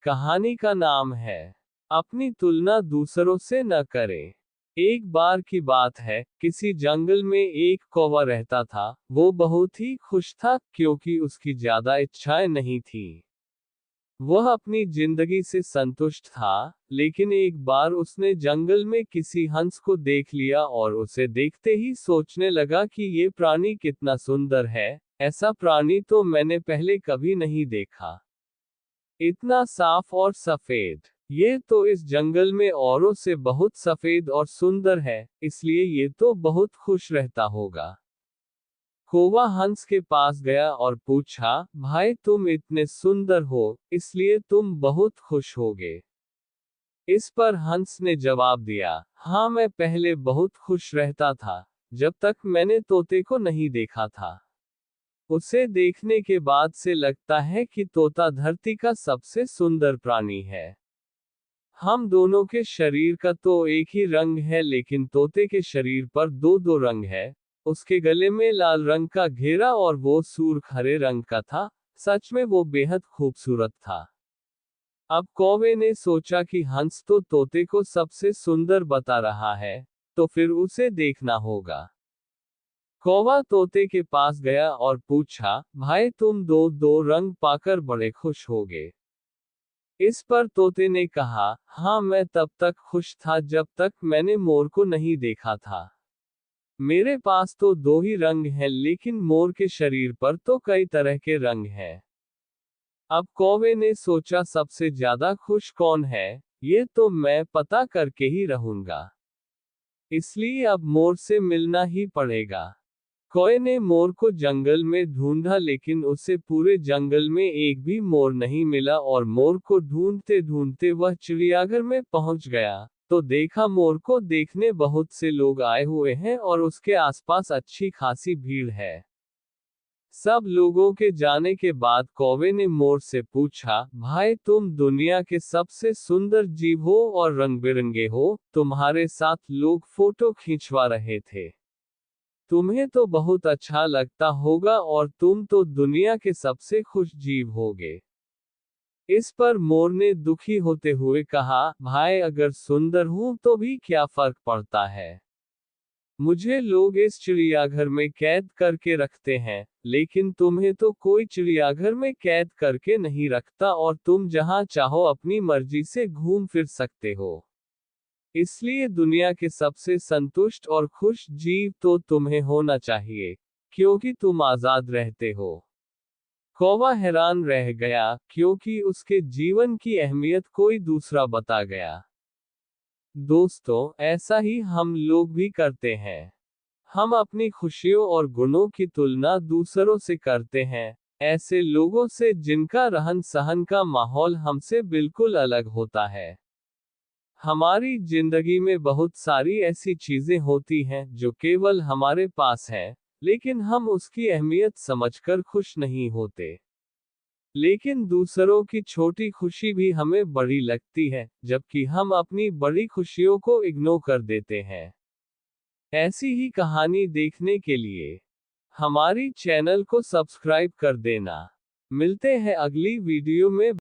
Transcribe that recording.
कहानी का नाम है अपनी तुलना दूसरों से न करें। एक बार की बात है, किसी जंगल में एक कौवा रहता था। वो बहुत ही खुश था क्योंकि उसकी ज्यादा इच्छाएं नहीं थी। वह अपनी जिंदगी से संतुष्ट था। लेकिन एक बार उसने जंगल में किसी हंस को देख लिया और उसे देखते ही सोचने लगा कि ये प्राणी कितना सुंदर है। ऐसा प्राणी तो मैंने पहले कभी नहीं देखा। इतना साफ और सफेद। ये तो इस जंगल में औरों से बहुत सफेद और सुंदर है, इसलिए ये तो बहुत खुश रहता होगा। कौवा हंस के पास गया और पूछा, भाई तुम इतने सुंदर हो, इसलिए तुम बहुत खुश होगे। इस पर हंस ने जवाब दिया, हाँ मैं पहले बहुत खुश रहता था, जब तक मैंने तोते को नहीं देखा था। उसे देखने के बाद से लगता है कि तोता धरती का सबसे सुंदर प्राणी है। हम दोनों के शरीर का तो एक ही रंग है, लेकिन तोते के शरीर पर दो दो रंग है। उसके गले में लाल रंग का घेरा और वो सूर्ख हरे रंग का था। सच में वो बेहद खूबसूरत था। अब कौवे ने सोचा कि हंस तो तोते को सबसे सुंदर बता रहा है, तो फिर उसे देखना होगा। कौवा तोते के पास गया और पूछा, भाई तुम दो दो रंग पाकर बड़े खुश होगे। इस पर तोते ने कहा, हाँ मैं तब तक खुश था जब तक मैंने मोर को नहीं देखा था। मेरे पास तो दो ही रंग हैं, लेकिन मोर के शरीर पर तो कई तरह के रंग हैं। अब कौवे ने सोचा सबसे ज्यादा खुश कौन है, ये तो मैं पता करके ही रहूंगा। इसलिए अब मोर से मिलना ही पड़ेगा। कौवे ने मोर को जंगल में ढूंढा, लेकिन उसे पूरे जंगल में एक भी मोर नहीं मिला और मोर को ढूंढते ढूंढते वह चिड़ियाघर में पहुंच गया, तो देखा मोर को देखने बहुत से लोग आए हुए हैं और उसके आसपास अच्छी खासी भीड़ है। सब लोगों के जाने के बाद कौवे ने मोर से पूछा, भाई तुम दुनिया के सबसे सुंदर जीव हो और रंग बिरंगे हो, तुम्हारे साथ लोग फोटो खिंचवा रहे थे। तुम्हें तो बहुत अच्छा लगता होगा और तुम तो दुनिया के सबसे खुश जीव होगे। इस पर मोर ने दुखी होते हुए कहा, भाई अगर सुंदर हूं तो भी क्या फर्क पड़ता है। मुझे लोग इस चिड़ियाघर में कैद करके रखते हैं, लेकिन तुम्हें तो कोई चिड़ियाघर में कैद करके नहीं रखता और तुम जहां चाहो अपनी मर्जी से घूम फिर सकते हो। इसलिए दुनिया के सबसे संतुष्ट और खुश जीव तो तुम्हें होना चाहिए, क्योंकि तुम आजाद रहते हो। कौवा हैरान रह गया, क्योंकि उसके जीवन की अहमियत कोई दूसरा बता गया। दोस्तों, ऐसा ही हम लोग भी करते हैं। हम अपनी खुशियों और गुणों की तुलना दूसरों से करते हैं, ऐसे लोगों से जिनका रहन सहन का माहौल हमसे बिल्कुल अलग होता है। हमारी जिंदगी में बहुत सारी ऐसी चीजें होती हैं जो केवल हमारे पास हैं, लेकिन हम उसकी अहमियत समझकर खुश नहीं होते। लेकिन दूसरों की छोटी खुशी भी हमें बड़ी लगती है, जबकि हम अपनी बड़ी खुशियों को इग्नोर कर देते हैं। ऐसी ही कहानी देखने के लिए हमारी चैनल को सब्सक्राइब कर देना। मिलते हैं अगली वीडियो में।